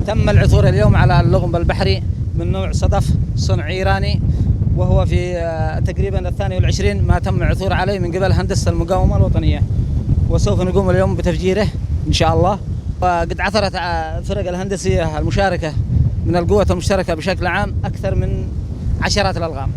تم العثور اليوم على اللغم البحري من نوع صدف صنع إيراني، وهو في تقريبا 22 ما تم العثور عليه من قبل هندسة المقاومة الوطنية، وسوف نقوم اليوم بتفجيره إن شاء الله. وقد عثرت الفرق الهندسية المشاركة من القوة المشتركة بشكل عام أكثر من عشرات الألغام.